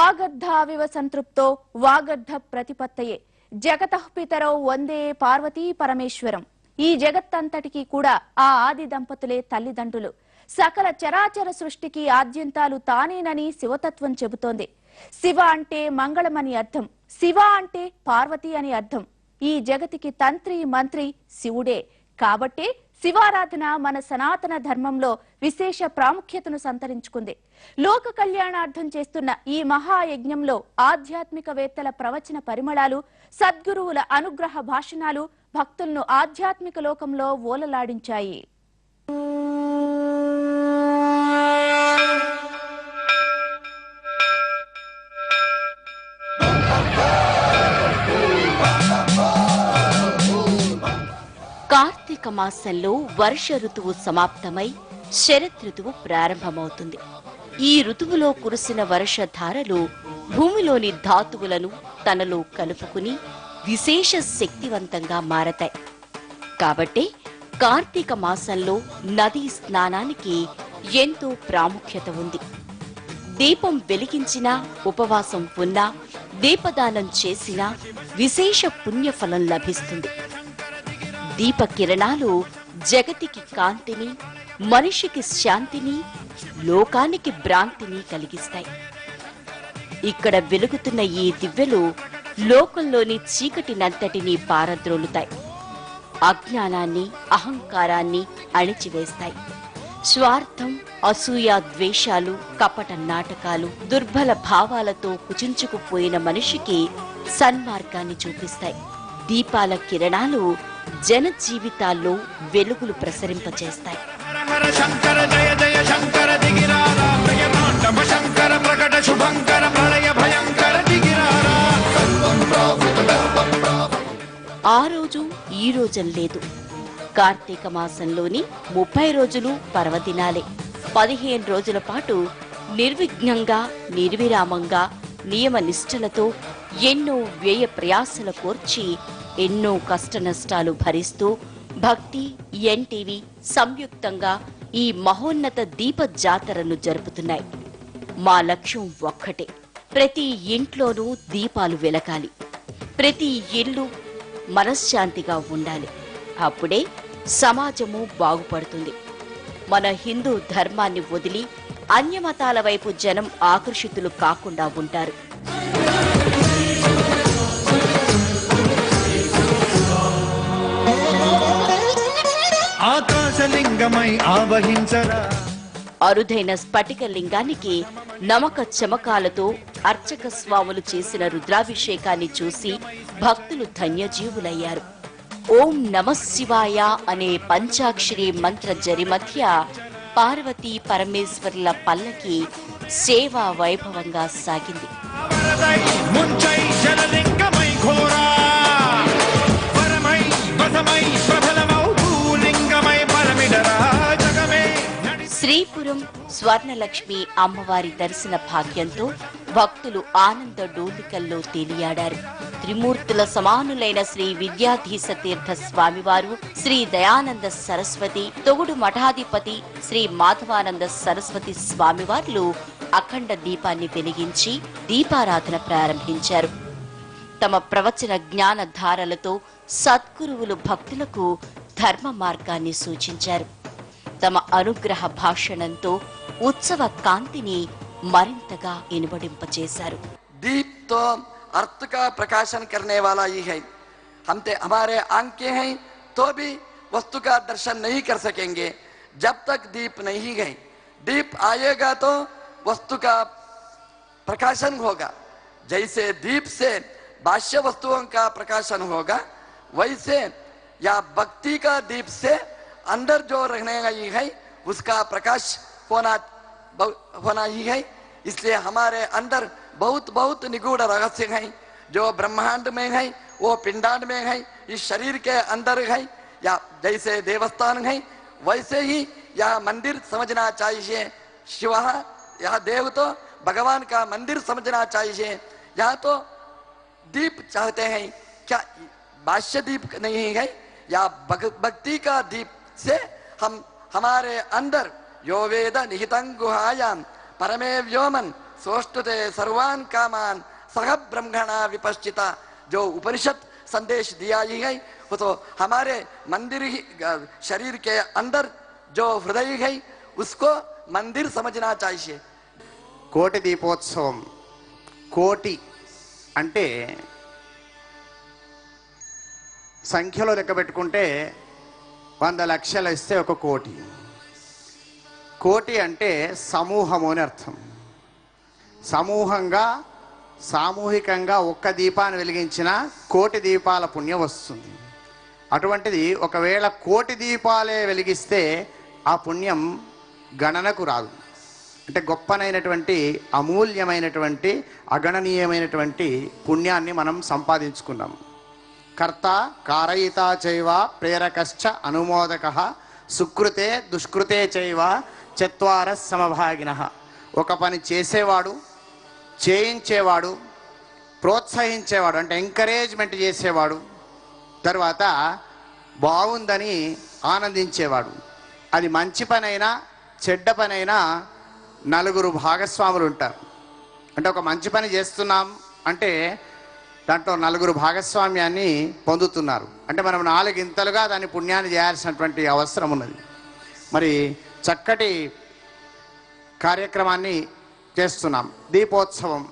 వాగర్ధావివ సంతృప్తో వాగర్ధ ప్రతిపత్తయే జగతః పితరౌ వందే పార్వతీ పరమేశ్వరం. ఈ జగత్తంతటికి కూడా ఆ ఆది దంపతులే తల్లిదండ్రులు. సకల చరాచర సృష్టికి ఆద్యంతాలు తానేనని శివతత్వం చెబుతోంది. శివ అంటే మంగళమని అర్థం, శివ అంటే పార్వతి అని అర్థం. ఈ జగతికి తంత్రి మంత్రి శివుడే. కాబట్టే శివారాధన మన సనాతన ధర్మంలో విశేష ప్రాముఖ్యతను సంతరించుకుంది. లోక కళ్యాణార్థం చేస్తున్న ఈ మహాయజ్ఞంలో ఆధ్యాత్మికవేత్తల ప్రవచన పరిమళాలు, సద్గురువుల అనుగ్రహ భాషణాలు భక్తులను ఆధ్యాత్మిక లోకంలో ఓలలాడించాయి. కార్తీక మాసంలో వర్ష ఋతువు సమాప్తమై శరత్ ఋతువు ప్రారంభమవుతుంది. ఈ ఋతువులో కురిసిన వర్షధారలు భూమిలోని ధాతువులను తనలో కలుపుకుని విశేష శక్తివంతంగా మారతాయి. కాబట్టే కార్తీక మాసంలో నదీ స్నానానికి ఎంతో ప్రాముఖ్యత ఉంది. దీపం వెలిగించినా, ఉపవాసం ఉన్నా, దీపదానం చేసినా విశేష పుణ్యఫలం లభిస్తుంది. దీప కిరణాలు జగతికి కాంతిని, మనిషికి శాంతిని, లోకానికి భ్రాంతిని కలిగిస్తాయి. ఇక్కడ వెలుగుతున్న ఈ దివ్యలు లోకంలోని చీకటినంతటినీ పారద్రోలుతాయి. అజ్ఞానాన్ని, అహంకారాన్ని అణిచివేస్తాయి. స్వార్థం, అసూయ, ద్వేషాలు, కపట నాటకాలు, దుర్బల భావాలతో కుచించుకుపోయిన మనిషికి సన్మార్గాన్ని చూపిస్తాయి. దీపాల కిరణాలు జన జీవితాల్లో వెలుగులు ప్రసరింపచేస్తాయి. ఆ రోజు ఈ రోజం లేదు. కార్తీక మాసంలోని 30 రోజులు పర్వదినాలే. 15 రోజుల పాటు నిర్విఘ్నంగా, నిర్విరామంగా, నియమ నిష్ఠలతో ఎన్నో వ్యయ ప్రయాసల కోర్చి, ఎన్నో కష్ట నష్టాలు భరిస్తూ భక్తి, ఎన్టీవీ సంయుక్తంగా ఈ మహోన్నత దీప జాతరను జరుపుతున్నాయి. మా లక్ష్యం ఒక్కటే, ప్రతి ఇంట్లోనూ దీపాలు వెలగాలి. ప్రతి ఇల్లు మనశ్శాంతిగా ఉండాలి. అప్పుడే సమాజము బాగుపడుతుంది. మన హిందూ ధర్మాన్ని వదిలి అన్యమతాల వైపు జనం ఆకర్షితులు కాకుండా ఉంటారు. అరుదైన స్ఫటిక లింగానికి నమక చమకాలతో అర్చక స్వాములు చేసిన రుద్రాభిషేకాన్ని చూసి భక్తులు ధన్యజీవులయ్యారు. ఓం నమః శివాయ అనే పంచాక్షరి మంత్ర జరి మధ్య పార్వతీ పరమేశ్వర్ల పల్లకి సేవా వైభవంగా సాగింది. శ్రీపురం స్వర్ణలక్ష్మి అమ్మవారి దర్శన భాగ్యంతో భక్తులు ఆనంద డోలికల్లో తేలియాడారు. త్రిమూర్తుల సమానులైన శ్రీ విద్యాధీశ తీర్థ స్వామివారు, శ్రీ దయానంద సరస్వతి, తొగుడు మఠాధిపతి శ్రీ మాధవానంద సరస్వతి స్వామివార్లు అఖండ దీపాన్ని వెలిగించి దీపారాధన ప్రారంభించారు. తమ ప్రవచన జ్ఞాన ధారలతో సద్గురువులు భక్తులకు ధర్మ మార్గాన్ని సూచించారు. తమ అనుగ్రహ భాషణంతో ఉత్సవ కాంతిని మరింతగా ఇనుబడింపచేశారు. दीप तो अर्थ का प्रकाशन करने वाला ही है. हमारे आंखें हैं तो भी वस्तु का दर्शन नहीं कर सकेंगे जब तक दीप नहीं है. दीप आएगा तो वस्तु का प्रकाशन होगा. जैसे दीप से बाह्य वस्तुओं का प्रकाशन होगा, वैसे या भक्ति का दीप से अंदर जो रहने ही है उसका प्रकाश होना ही है. इसलिए हमारे अंदर बहुत बहुत निगूढ़ रहस्य हैं. जो ब्रह्मांड में है वो पिंडांड में है, इस शरीर के अंदर है. या जैसे देवस्थान है वैसे ही यह मंदिर समझना चाहिए. शिव यह देव तो भगवान का मंदिर समझना चाहिए. यहाँ तो दीप चाहते हैं, क्या बाह्य दीप नहीं है, या भक्ति का दीप से हम हमारे अंदर यो वेद निहितं गुहायां परमे व्योमन सोष्टुते सर्वान कामान सह ब्रह्मणा विपश्चिता, जो उपनिषद संदेश दिया ही है वो तो हमारे मंदिर ही शरीर के अंदर जो हृदय है उसको मंदिर समझना चाहिए. కోటి దీపోత్సవం. కోటి అంటే సంఖ్యలో లెక్క పెట్టుకుంటే 100 లక్షలు ఇస్తే ఒక కోటి. కోటి అంటే సమూహము అని అర్థం. సమూహంగా సామూహికంగా ఒక్క దీపాన్ని వెలిగించిన కోటి దీపాల పుణ్యం వస్తుంది. అటువంటిది ఒకవేళ కోటి దీపాలే వెలిగిస్తే ఆ పుణ్యం గణనకు రాదు. అంటే గొప్పనైనటువంటి అమూల్యమైనటువంటి అగణనీయమైనటువంటి పుణ్యాన్ని మనం సంపాదించుకున్నాం. కర్త కారయిత చైవ ప్రేరకశ్చ అనుమోదకః సుకృతే దుష్కృతే చైవ చత్వార సమభాగినః. ఒక పని చేసేవాడు, చేయించేవాడు, ప్రోత్సహించేవాడు అంటే ఎంకరేజ్మెంట్ చేసేవాడు, తర్వాత బాగుందని ఆనందించేవాడు. అది మంచి పనైనా చెడ్డ పనైనా నలుగురు భాగస్వాములు ఉంటారు. అంటే ఒక మంచి పని చేస్తున్నాం అంటే దాంట్లో నలుగురు భాగస్వామ్యాన్ని పొందుతున్నారు. అంటే మనం 4 ఇంతలుగా దాని పుణ్యాన్ని చేయాల్సినటువంటి అవసరం ఉన్నది. మరి చక్కటి కార్యక్రమాన్ని చేస్తున్నాం. దీపోత్సవం.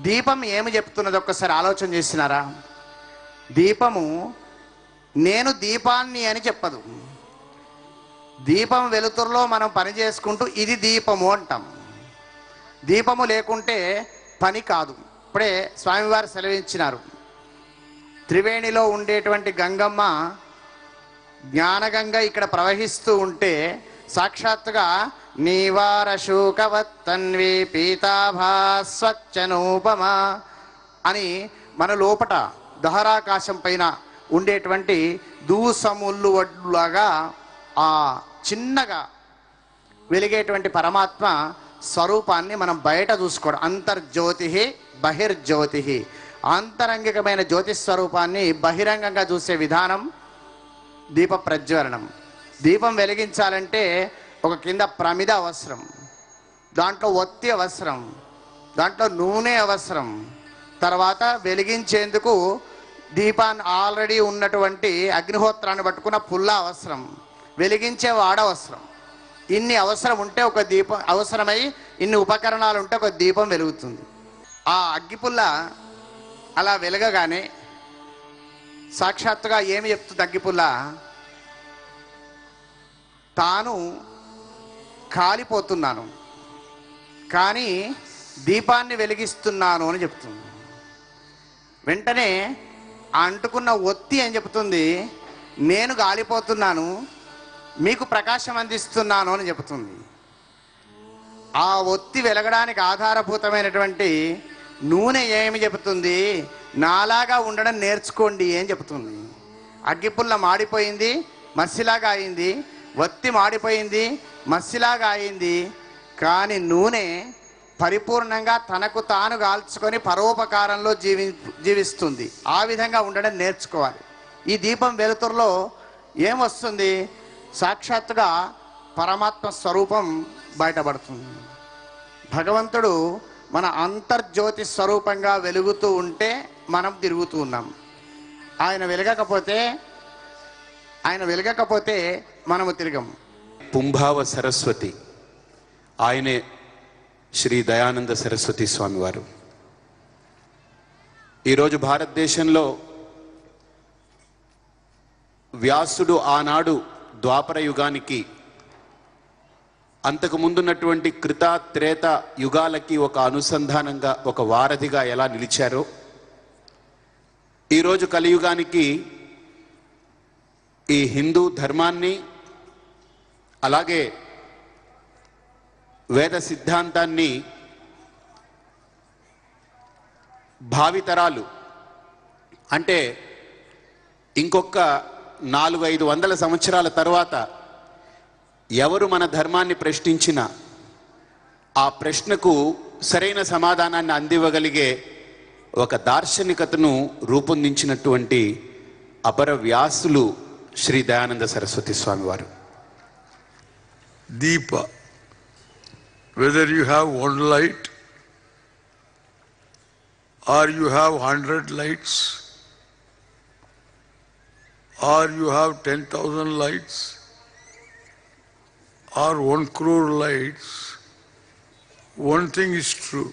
దీపం ఏమి చెప్తున్నది ఒక్కసారి ఆలోచన చేసినారా? దీపము నేను దీపాన్ని అని చెప్పదు. దీపం వెలుతురులో మనం పని చేసుకుంటూ ఇది దీపము అంటాం. దీపము లేకుంటే పని కాదు. ఇప్పుడే స్వామివారు సెలవించినారు. త్రివేణిలో ఉండేటువంటి గంగమ్మ జ్ఞానగంగ ఇక్కడ ప్రవహిస్తూ ఉంటే సాక్షాత్తుగా నీవార శూకవత్తన్వి పీతాభాస్వచ్చనూపమ అని మన లోపట దహరాకాశం పైన ఉండేటువంటి దూసముళ్ళు వడ్లులాగా ఆ చిన్నగా వెలిగేటువంటి పరమాత్మ స్వరూపాన్ని మనం బయట చూసుకోవడం. అంతర్జ్యోతి బహిర్జ్యోతి. ఆంతరంగికమైన జ్యోతి స్వరూపాన్ని బహిరంగంగా చూసే విధానం దీప ప్రజ్వలనం. దీపం వెలిగించాలంటే ఒక కింద ప్రమిద అవసరం, దాంట్లో ఒత్తి అవసరం, దాంట్లో నూనె అవసరం, తర్వాత వెలిగించేందుకు దీపాన్ని ఆల్రెడీ ఉన్నటువంటి అగ్నిహోత్రాన్ని పట్టుకున్న పుల్ల అవసరం, వెలిగించే వాడ అవసరం. ఇన్ని అవసరం ఉంటే ఒక దీపం అవసరమై ఇన్ని ఉపకరణాలు ఉంటే ఒక దీపం వెలుగుతుంది. ఆ అగ్గిపుల్ల అలా వెలగగానే సాక్షాత్తుగా ఏమి చెప్తుంది అగ్గిపుల్ల? తాను కాలిపోతున్నాను కానీ దీపాన్ని వెలిగిస్తున్నాను అని చెప్తుంది. వెంటనే ఆ అంటుకున్న ఒత్తి అని చెప్తుంది, నేను కాలిపోతున్నాను మీకు ప్రకాశం అందిస్తున్నాను అని చెప్తుంది. ఆ ఒత్తి వెలగడానికి ఆధారభూతమైనటువంటి నూనె ఏమి చెబుతుంది? నాలాగా ఉండడం నేర్చుకోండి అని చెబుతుంది. అగ్గిపుల్ల మాడిపోయింది, మస్సిలాగా అయింది. ఒత్తి మాడిపోయింది, మస్సిలాగా అయింది. కానీ నూనె పరిపూర్ణంగా తనకు తాను కాల్చుకొని పరోపకారంలో జీవిస్తుంది. ఆ విధంగా ఉండడం నేర్చుకోవాలి. ఈ దీపం వెలుతురులో ఏమొస్తుంది? సాక్షాత్తుగా పరమాత్మ స్వరూపం బయటపడుతుంది. భగవంతుడు మన అంతర్జ్యోతి స్వరూపంగా వెలుగుతూ ఉంటే మనం తిరుగుతూ ఉన్నాం. ఆయన వెలగకపోతే మనము తిరగం. పుంభావ సరస్వతి ఆయనే శ్రీ దయానంద సరస్వతి స్వామివారు. ఈరోజు భారతదేశంలో వ్యాసుడు ఆనాడు ద్వాపర యుగానికి అంతకు ముందున్నటువంటి కృత త్రేత యుగాలకి ఒక అనుసంధానంగా ఒక వారధిగా ఎలా నిలిచారో ఈరోజు కలియుగానికి ఈ హిందూ ధర్మాన్ని అలాగే వేద సిద్ధాంతాన్ని భావితరాలు అంటే ఇంకొక 400-500 సంవత్సరాల తర్వాత ఎవరు మన ధర్మాన్ని ప్రశ్నించినా ఆ ప్రశ్నకు సరైన సమాధానాన్ని అందివ్వగలిగే ఒక దార్శనికతను రూపొందించినటువంటి అపర వ్యాసులు శ్రీ దయానంద సరస్వతి స్వామి వారు. Deepa, whether you have one light or you have 100 lights, or you have 10,000 lights, or 1 crore lights, one thing is true.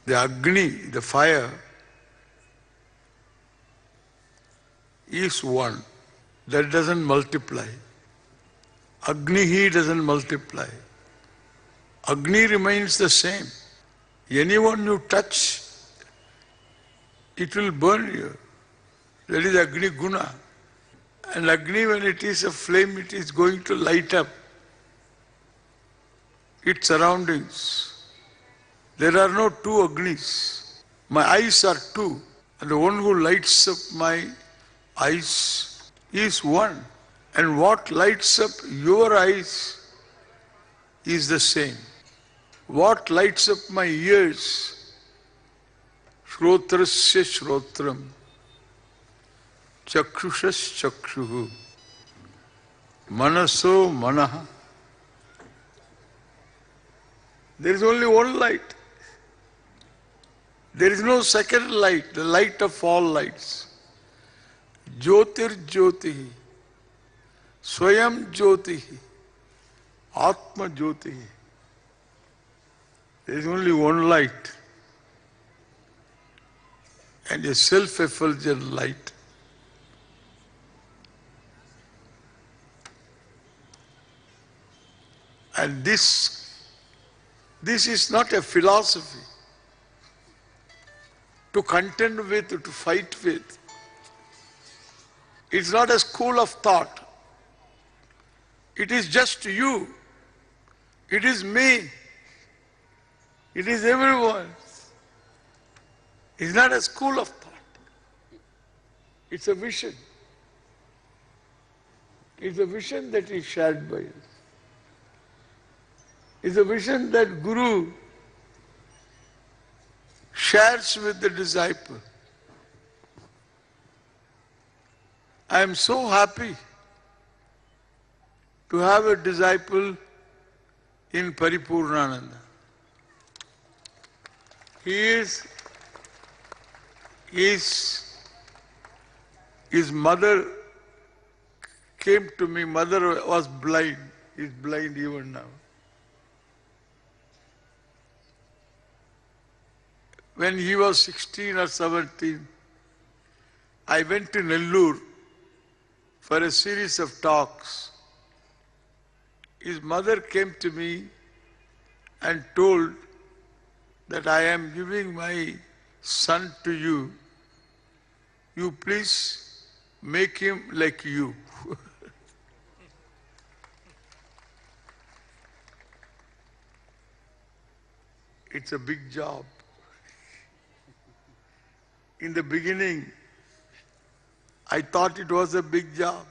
The Agni, the fire, is one. That doesn't multiply. Agni he doesn't multiply. Agni remains the same. Anyone you touch, it will burn you. That is Agni Guna. And Agni, when it is a flame, it is going to light up its surroundings. There are no two Agnis. My eyes are two. And the one who lights up my eyes is one. And what lights up your eyes is the same. What lights up my ears? Shrotrasya Shrotram. Chakshushas Chakshuhu. Manaso Manaha. There is only one light. There is no second light, the light of all lights. Jyotir Jyotihi. Swayam Jyotihi. Atma Jyotihi. There is only one light. And a self-effulgent light. And this is not a philosophy to contend with, to fight with. It's not a school of thought. It is just you. It is me. It is everyone. It's not a school of thought. It's a vision. It's a vision that is shared by us. It's a vision that Guru shares with the disciple. I am so happy to have a disciple in Paripurnananda. His mother came to me. Mother was blind. He is blind even now. When he was 16 or 17, I went to Nellore for a series of talks. His mother came to me and told that I am giving my son to you. You please make him like you. It's a big job. In the beginning, I thought it was a big job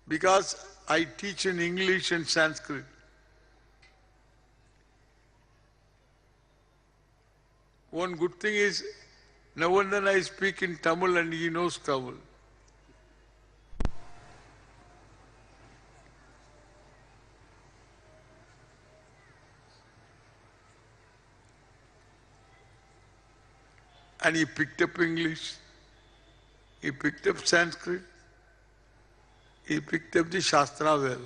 because I teach in English and Sanskrit. One good thing is, now and then I speak in Tamil and he knows Tamil. And he picked up English, he picked up Sanskrit, he picked up the Shastra well.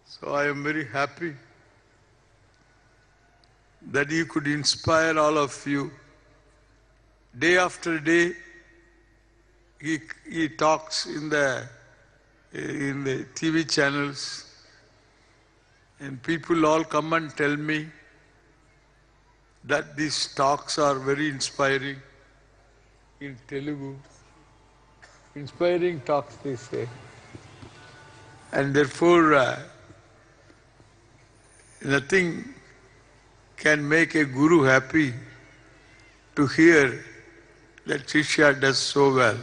So I am very happy that he could inspire all of you. Day after day, he talks in the TV channels, and people all come and tell me that these talks are very inspiring in Telugu. Inspiring talks, they say. And therefore, nothing can make a guru happy to hear that Shishya does so well.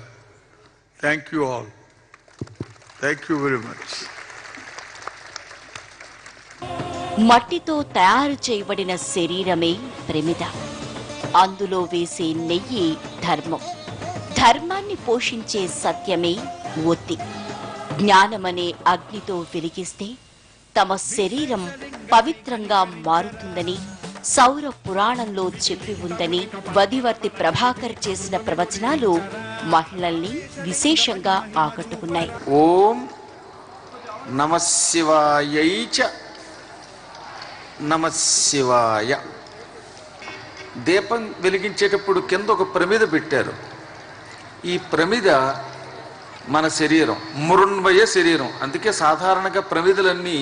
Thank you all. Thank you very much. మట్టితో తయారు చేయబడిన శరీరమే ప్రమిద. అందులో వేసే నెయ్యి ధర్మం. ధర్మాన్ని పోషించే సత్యమే ఒత్తి. జ్ఞానమనే అగ్నితో వెలిగిస్తే తమ శరీరం పవిత్రంగా మారుతుందని సౌర పురాణంలో చెప్పి ఉందని వదివర్తి ప్రభాకర్ చేసిన ప్రవచనాలు మహిళల్ని విశేషంగా ఆకట్టుకున్నాయి. ఓం నమఃశివాయై చ నమఃశివాయ. దీపం వెలిగించేటప్పుడు కింద ఒక ప్రమిద పెట్టారు. ఈ ప్రమిద మన శరీరం, మృణ్మయ శరీరం. అందుకే సాధారణంగా ప్రమిదలన్నీ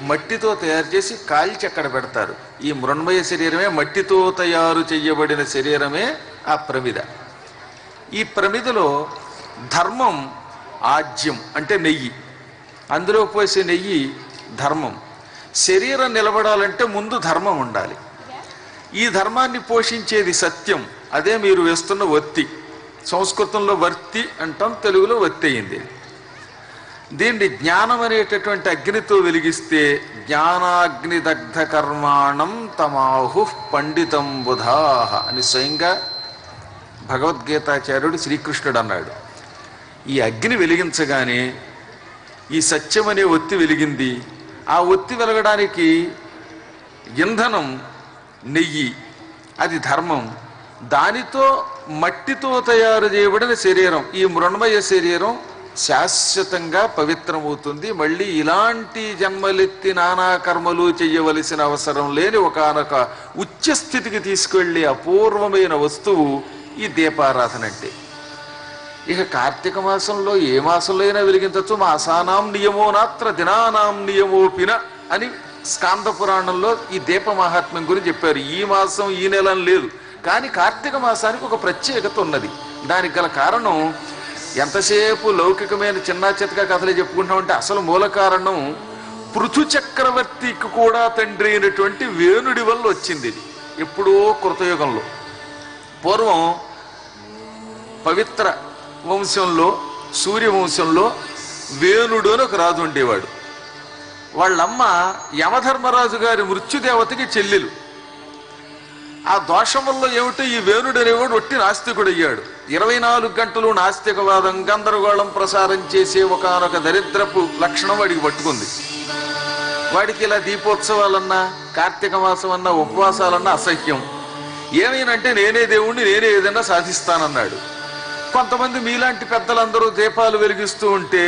మట్టితో తయారు చేసి కాల్చి అక్కడ పెడతారు. ఈ మృణ్మయ శరీరమే, మట్టితో తయారు చేయబడిన శరీరమే ఆ ప్రమిద. ఈ ప్రమిదలో ధర్మం ఆజ్యం అంటే నెయ్యి, అందులో పోసే నెయ్యి ధర్మం. శరీరం నిలబడాలంటే ముందు ధర్మం ఉండాలి. ఈ ధర్మాన్ని పోషించేది సత్యం, అదే మీరు వేస్తున్న ఒత్తి. సంస్కృతంలో వర్తి అంటాం, తెలుగులో ఒత్తి అయింది. దీన్ని జ్ఞానం అనేటటువంటి అగ్నితో వెలిగిస్తే జ్ఞానాగ్ని దగ్ధ కర్మాణం తమాహు పండితం బుధాహ అని స్వయంగా భగవద్గీతాచార్యుడు శ్రీకృష్ణుడు అన్నాడు. ఈ అగ్ని వెలిగించగానే ఈ సత్యం అనే ఒత్తి వెలిగింది. ఆ ఒత్తి వెలగడానికి ఇంధనం నెయ్యి, అది ధర్మం. దానితో మట్టితో తయారు చేయబడిన శరీరం, ఈ మృణ్మయ శరీరం శాశ్వతంగా పవిత్రమవుతుంది. మళ్ళీ ఇలాంటి జన్మలెత్తి నానా కర్మలు చేయవలసిన అవసరం లేని ఒకానొక ఉచ్చస్థితికి తీసుకెళ్లే అపూర్వమైన వస్తువు ఈ దీపారాధన అంటే. ఇక కార్తీక మాసంలో ఏ మాసంలో అయినా వెలిగించవచ్చు. మాసానాం నియమో నాత్ర దినానాం నియమోపిన అని స్కాంద పురాణంలో ఈ దీప మహాత్మ్యం గురించి చెప్పారు. ఈ మాసం ఈ నెల లేదు, కానీ కార్తీక మాసానికి ఒక ప్రత్యేకత ఉన్నది. దానికి గల కారణం ఎంతసేపు లౌకికమైన చిన్న చితక కథలు చెప్పుకుంటామంటే అసలు మూల కారణం పృథు చక్రవర్తికి కూడా తండ్రి అయినటువంటి వేణుడి వల్ల వచ్చింది. ఇది ఎప్పుడో కృతయుగంలో. పూర్వం పవిత్ర వంశంలో, సూర్యవంశంలో వేణుడు అని ఒక రాజు ఉండేవాడు. వాళ్ళమ్మ యమధర్మరాజు గారి మృత్యుదేవతకి చెల్లెలు. ఆ దోషం వల్ల ఏమిటో ఈ వేణుడు అనేవాడు ఒట్టి నాస్తికుడు అయ్యాడు. 24 గంటలు నాస్తికవాదం, గందరగోళం ప్రసారం చేసే ఒకనొక దరిద్రపు లక్షణం వాడికి పట్టుకుంది. వాడికి ఇలా దీపోత్సవాలన్నా, కార్తీక మాసం అన్నా, ఉపవాసాలన్నా అసహ్యం. ఏమైనంటే నేనే దేవుణ్ణి, నేనే ఏదైనా సాధిస్తానన్నాడు. కొంతమంది మీలాంటి పెద్దలందరూ దీపాలు వెలిగిస్తూ ఉంటే,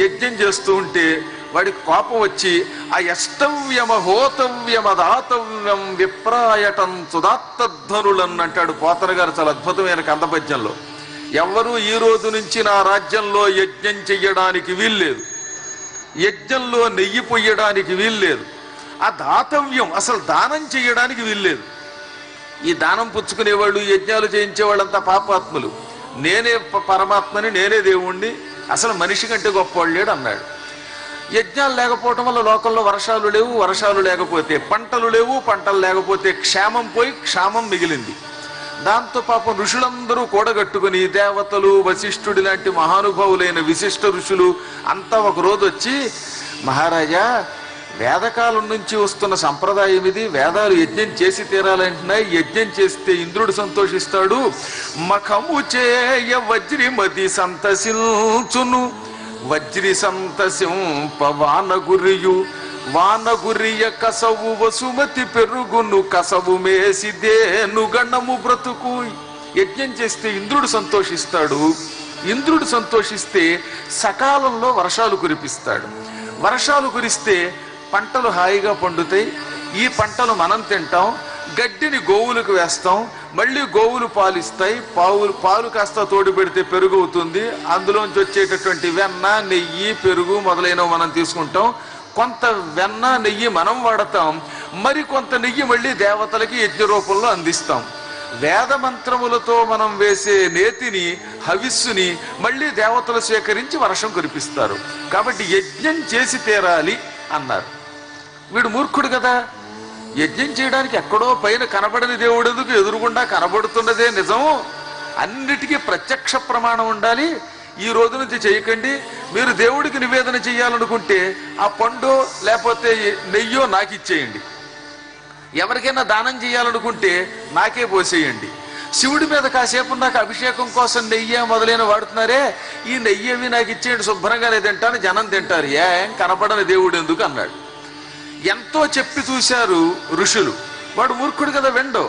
యజ్ఞం చేస్తూ ఉంటే వాడికి కోపం వచ్చి ఆ యష్టవ్యమ హోతవ్యమదాతవ్యం విప్రాయటం సుదాత్తధ్వనులన్ అంటాడు పోతన గారు చాలా అద్భుతమైన కందపద్యంలో. ఎవ్వరూ ఈ రోజు నుంచి నా రాజ్యంలో యజ్ఞం చెయ్యడానికి వీల్లేదు, యజ్ఞంలో నెయ్యి పొయ్యడానికి వీల్లేదు, ఆ దాతవ్యం అసలు దానం చెయ్యడానికి వీల్లేదు. ఈ దానం పుచ్చుకునేవాళ్ళు, యజ్ఞాలు చేయించే వాళ్ళంతా పాపాత్ములు. నేనే పరమాత్మని, నేనే దేవుణ్ణి, అసలు మనిషి కంటే గొప్పవాళ్ళు లేడు అన్నాడు. యజ్ఞాలు లేకపోవటం వల్ల లోకంలో వర్షాలు లేవు, వర్షాలు లేకపోతే పంటలు లేవు, పంటలు లేకపోతే క్షేమం పోయి క్షామం మిగిలింది. దాంతో పాపం ఋషులందరూ కూడగట్టుకుని దేవతలు, వశిష్ఠుడి లాంటి మహానుభావులైన విశిష్ట ఋషులు అంతా ఒక రోజు వచ్చి, మహారాజా వేదకాలం నుంచి వస్తున్న సంప్రదాయం ఇది, వేదాలు యజ్ఞం చేసి తీరాలంటున్నాయి, యజ్ఞం చేస్తే ఇంద్రుడు సంతోషిస్తాడు, మఖము చేయ వజ్రిమతి సంతసించును, వజ్రి సంతసింప వానగురియు, వానగురియ కసవు వసుమతి పెరుగును, కసవు మేసిదేను గణము బ్రతుకు. యజ్ఞం చేస్తే ఇంద్రుడు సంతోషిస్తాడు, ఇంద్రుడు సంతోషిస్తే సకాలంలో వర్షాలు కురిపిస్తాడు, వర్షాలు కురిస్తే పంటలు హాయిగా పండుతాయి. ఈ పంటలు మనం తింటాం, గడ్డిని గోవులకు వేస్తాం, మళ్ళీ గోవులు పాలిస్తాయి, పాలు కాస్త తోడు పెడితే పెరుగు అవుతుంది, అందులోంచి వచ్చేటటువంటి వెన్న, నెయ్యి, పెరుగు మొదలైనవి మనం తీసుకుంటాం. కొంత వెన్న, నెయ్యి మనం వాడతాం, మరి కొంత నెయ్యి మళ్ళీ దేవతలకి యజ్ఞ రూపంలో అందిస్తాం. వేద మంత్రములతో మనం వేసే నేతిని, హవిస్సుని మళ్ళీ దేవతలు స్వీకరించి వర్షం కురిపిస్తారు. కాబట్టి యజ్ఞం చేసి తీరాలి అన్నారు. వీడు మూర్ఖుడు కదా, యజ్ఞం చేయడానికి ఎక్కడో పైన కనబడని దేవుడు ఎందుకు, ఎదురుగుండా కనబడుతున్నదే నిజం, అన్నిటికీ ప్రత్యక్ష ప్రమాణం ఉండాలి. ఈ రోజు నుంచి చేయకండి, మీరు దేవుడికి నివేదన చేయాలనుకుంటే ఆ పండు లేకపోతే నెయ్యో నాకు ఇచ్చేయండి, ఎవరికైనా దానం చేయాలనుకుంటే నాకే పోసేయండి, శివుడి మీద కాసేపు నాకు అభిషేకం కోసం నెయ్యి మొదలైన వాడుతున్నారే, ఈ నెయ్యి అవి నాకు ఇచ్చేయండి, శుభ్రంగానే తింటాను, జనం తింటారు, ఏం కనపడని దేవుడు ఎందుకు అన్నాడు. ఎంతో చెప్పి చూశారు ఋషులు, వాడు మూర్ఖుడు కదా, వెండో.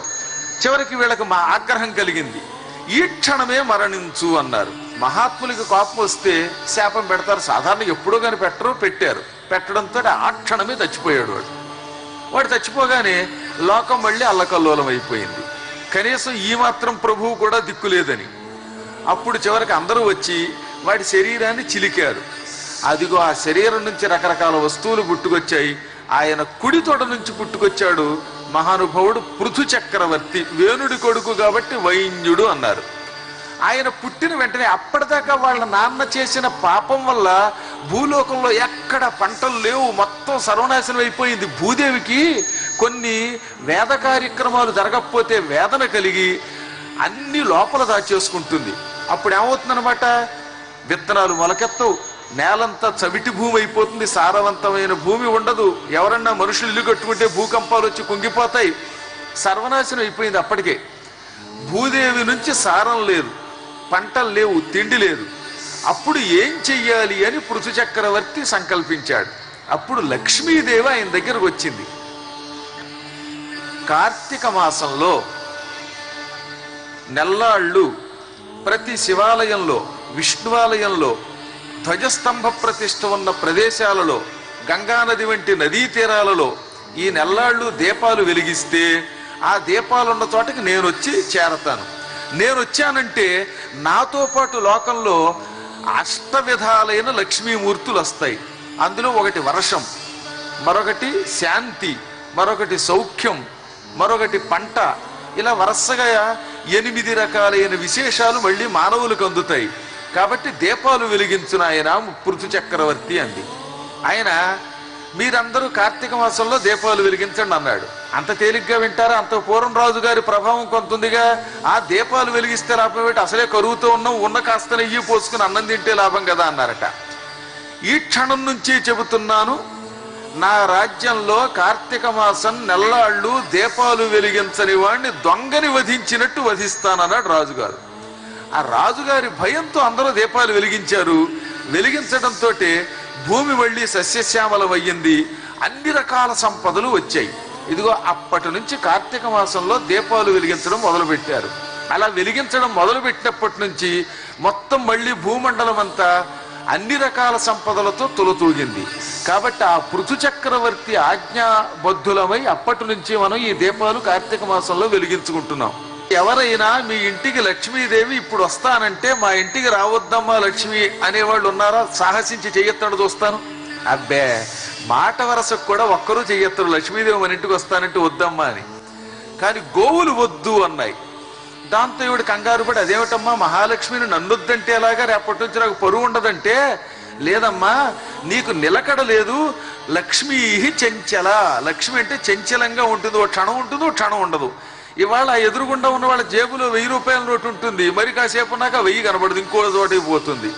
చివరికి వీళ్ళకి మా ఆగ్రహం కలిగింది. ఈ క్షణమే మరణించు అన్నారు. మహాత్ములకి కోపం వస్తే శాపం పెడతారు, సాధారణ ఎప్పుడో కానీ పెట్టారు. పెట్టడంతో ఆ క్షణమే చచ్చిపోయాడు వాడు చచ్చిపోగానే లోకం మళ్ళీ అల్లకల్లోలం అయిపోయింది. కనీసం ఈ మాత్రం ప్రభువు కూడా దిక్కులేదని. అప్పుడు చివరికి అందరూ వచ్చి వాడి శరీరాన్ని చిలికారు. అదిగో ఆ శరీరం నుంచి రకరకాల వస్తువులు పుట్టుకొచ్చాయి. ఆయన కుడి తొడ నుంచి పుట్టుకొచ్చాడు మహానుభావుడు పృథు చక్రవర్తి, వేణుడి కొడుకు కాబట్టి వైన్యుడు అన్నారు. ఆయన పుట్టిన వెంటనే అప్పటిదాకా వాళ్ళ నాన్న చేసిన పాపం వల్ల భూలోకంలో ఎక్కడ పంటలు లేవు, మొత్తం సర్వనాశనం అయిపోయింది. భూదేవికి కొన్ని వేద కార్యక్రమాలు జరగకపోతే వేదన కలిగి అన్ని లోపల దాచేసుకుంటుంది. అప్పుడు ఏమవుతుందన్నమాట, విత్తనాలు మొలకెత్తవు, నేలంతా చవిటి భూమి అయిపోతుంది, సారవంతమైన భూమి ఉండదు. ఎవరన్నా మనుషులు ఇల్లు కట్టుకుంటే భూకంపాలు వచ్చి కుంగిపోతాయి. సర్వనాశనం అయిపోయింది. అప్పటికే భూదేవి నుంచి సారం లేదు, పంటలు లేవు, తిండి లేదు. అప్పుడు ఏం చెయ్యాలి అని పృథు చక్రవర్తి సంకల్పించాడు. అప్పుడు లక్ష్మీదేవి ఆయన దగ్గరకు వచ్చింది. కార్తీక మాసంలో నెల్లాళ్ళు ప్రతి శివాలయంలో, విష్ణువాలయంలో, ధ్వజస్తంభ ప్రతిష్ఠ ఉన్న ప్రదేశాలలో, గంగానది వంటి నదీ తీరాలలో ఈ నెల్లాళ్ళు దీపాలు వెలిగిస్తే ఆ దీపాలున్న చోటకి నేను వచ్చి చేరతాను. నేను వచ్చానంటే నాతో పాటు లోకంలో అష్టవిధాలైన లక్ష్మీమూర్తులు వస్తాయి. అందులో ఒకటి వర్షం, మరొకటి శాంతి, మరొకటి సౌఖ్యం, మరొకటి పంట. ఇలా వరుసగా 8 రకాలైన విశేషాలు మళ్ళీ మానవులకు అందుతాయి. కాబట్టి దీపాలు వెలిగించిన ఆయన పృథు చక్రవర్తి అంది. ఆయన మీరందరూ కార్తీక మాసంలో దీపాలు వెలిగించండి అన్నాడు. అంత తేలిగ్గా వింటారా? అంత పూర్వం రాజు గారి ప్రభావం కొంతుందిగా. ఆ దీపాలు వెలిగిస్తే లాభం ఏంటి, అసలే కరువుతో ఉన్నాం, ఉన్న కాస్త నెయ్యి పోసుకుని అన్నం తింటే లాభం కదా అన్నారట. ఈ క్షణం నుంచి చెబుతున్నాను, నా రాజ్యంలో కార్తీక మాసం నెల్లాళ్ళు దీపాలు వెలిగించని వాడిని దొంగని వధించినట్టు వధిస్తానన్నాడు రాజుగారు. ఆ రాజుగారి భయంతో అందరూ దీపాలు వెలిగించారు. వెలిగించడంతో భూమి మళ్ళీ సస్యశ్యామలం అయ్యింది. అన్ని రకాల సంపదలు వచ్చాయి. ఇదిగో అప్పటి నుంచి కార్తీక మాసంలో దీపాలు వెలిగించడం మొదలుపెట్టారు. అలా వెలిగించడం మొదలుపెట్టినప్పటి నుంచి మొత్తం మళ్ళీ భూమండలం అంతా అన్ని రకాల సంపదలతో తులతూగింది. కాబట్టి ఆ పృథు చక్రవర్తి ఆజ్ఞాబద్ధులమై అప్పటి నుంచి మనం ఈ దీపాలు కార్తీక మాసంలో వెలిగించుకుంటున్నాం. ఎవరైనా మీ ఇంటికి లక్ష్మీదేవి ఇప్పుడు వస్తానంటే మా ఇంటికి రావద్దమ్మా లక్ష్మి అనేవాళ్ళు ఉన్నారా? సాహసించి చెయ్యొత్తాడు చూస్తాను. అబ్బే, మాట వరసకు కూడా ఒక్కరూ చెయ్యొత్తారు లక్ష్మీదేవి మన ఇంటికి వస్తానంటే వద్దమ్మా అని. కానీ గోవులు వద్దు అన్నాయి. దాంతో ఇవిడు కంగారు పడి, అదేమిటమ్మా మహాలక్ష్మిని నన్నొద్దంటే ఎలాగా, రేపటి నుంచి నాకు పరువు ఉండదంటే, లేదమ్మా నీకు నిలకడ లేదు, లక్ష్మీ చంచల. లక్ష్మి అంటే చంచలంగా ఉంటుంది, ఓ క్షణం ఉంటుంది, ఓ క్షణం ఉండదు. ఇవాళ ఎదురుగుండా ఉన్న వాళ్ళ జేబులో 1000 రూపాయల నోటు ఉంటుంది, మరి కాసేపు ఉన్నాక 1000 కనబడదు, ఇంకో చోటికి పోతుంది.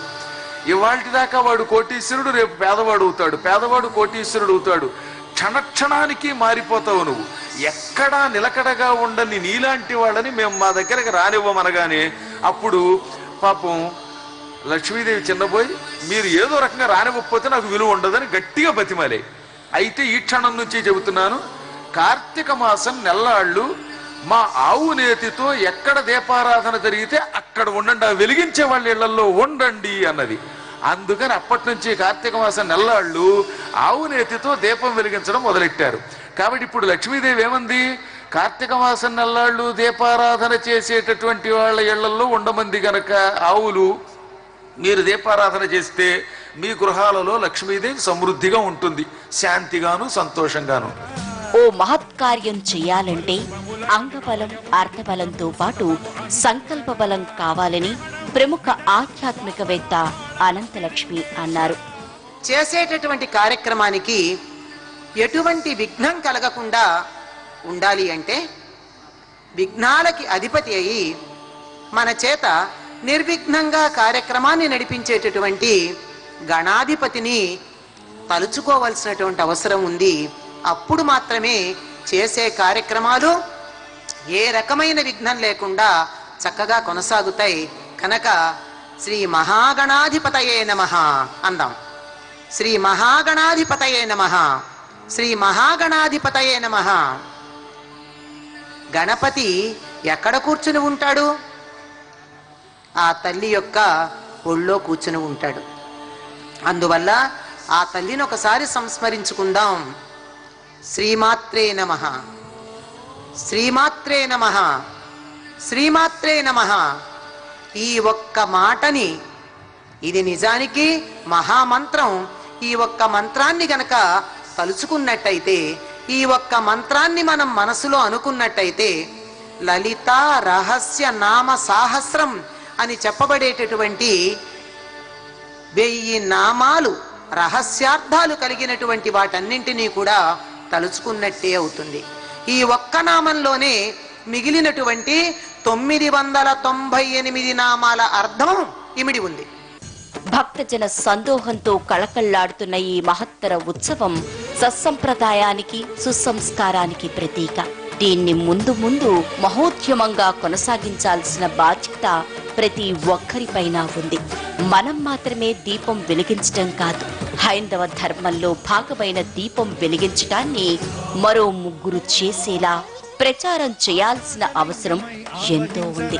ఇవాళ దాకా వాడు కోటీశ్వరుడు, రేపు పేదవాడు అవుతాడు, పేదవాడు కోటీశ్వరుడు అవుతాడు. క్షణక్షణానికి మారిపోతావు నువ్వు. ఎక్కడా నిలకడగా ఉండని నీలాంటి వాళ్ళని మేము మా దగ్గరకు రానివ్వమనగానే అప్పుడు పాపం లక్ష్మీదేవి చిన్నపోయి, మీరు ఏదో రకంగా రానివ్వకపోతే నాకు విలువ ఉండదని గట్టిగా బతిమాలే. అయితే ఈ క్షణం నుంచి చెబుతున్నాను, కార్తీక మాసం నెల్లాళ్ళు మా ఆవు నేతితో ఎక్కడ దీపారాధన జరిగితే అక్కడ ఉండండి, ఆ వెలిగించే వాళ్ళ ఇళ్లలో ఉండండి అన్నది. అందుకని అప్పటి నుంచి కార్తీక మాసం నెల్లాళ్ళు ఆవు నేతితో దీపం వెలిగించడం మొదలెట్టారు. కాబట్టి ఇప్పుడు లక్ష్మీదేవి ఏమంది, కార్తీక మాసం నెల్లాళ్ళు దీపారాధన చేసేటటువంటి వాళ్ళ ఇళ్లలో ఉండమంది గనక ఆవులు, మీరు దీపారాధన చేస్తే మీ గృహాలలో లక్ష్మీదేవి సమృద్ధిగా ఉంటుంది, శాంతిగాను సంతోషంగాను. ఓ మహత్కార్యం చెయ్యాలంటే అంగబలం, అర్థబలంతో పాటు సంకల్ప బలం కావాలని ప్రముఖ ఆధ్యాత్మికవేత్త అనంతలక్ష్మి అన్నారు. చేసేటటువంటి కార్యక్రమానికి ఎటువంటి విఘ్నం కలగకుండా ఉండాలి అంటే విఘ్నాలకి అధిపతి అయి మన చేత నిర్విఘ్నంగా కార్యక్రమాన్ని నడిపించేటటువంటి గణాధిపతిని తలుచుకోవలసినటువంటి అవసరం ఉంది. అప్పుడు మాత్రమే చేసే కార్యక్రమాలు ఏ రకమైన విఘ్నం లేకుండా చక్కగా కొనసాగుతాయి. కనుక శ్రీ మహాగణాధిపతయే నమః అందాం. శ్రీ మహాగణాధిపతయే నమః, శ్రీ మహాగణాధిపతయే నమః. గణపతి ఎక్కడ కూర్చుని ఉంటాడు? ఆ తల్లి యొక్క ఒళ్ళో కూర్చుని ఉంటాడు. అందువల్ల ఆ తల్లిని ఒకసారి సంస్మరించుకుందాం. శ్రీమాత్రే నమః, శ్రీమాత్రే నమః, శ్రీమాత్రే నమః. ఈ ఒక్క మాటని, ఇది నిజానికి మహామంత్రం. ఈ ఒక్క మంత్రాన్ని గనక తలుచుకున్నట్టయితే, ఈ ఒక్క మంత్రాన్ని మనం మనసులో అనుకున్నట్టయితే, లలిత రహస్య నామ సాహస్రం అని చెప్పబడేటటువంటి 1000 నామాలు, రహస్యార్థాలు కలిగినటువంటి వాటన్నింటినీ కూడా తలుచుకున్నట్టే అవుతుంది. ఈ ఒక్క నామంలోనే మిగిలినటువంటి 998 నామాల అర్థం ఇమిడి ఉంది. భక్తజన సందోహంతో కళకళ్లాడుతున్న ఈ మహత్తర ఉత్సవం సత్సంప్రదాయానికి, సుసంస్కారానికి ప్రతీక. దీన్ని ముందు ముందు మహోద్యమంగా కొనసాగించాల్సిన బాధ్యత ప్రతి ఒక్కరిపైన ఉంది. మనం మాత్రమే దీపం వెలిగించటం కాదు, హైందవ ధర్మంలో భాగమైన దీపం వెలిగించటాన్ని మరో 3 చేసేలా ప్రచారం చేయాల్సిన అవసరం ఎంతో ఉంది.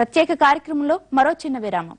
ప్రత్యేక కార్యక్రమంలో మరో చిన్న విరామం.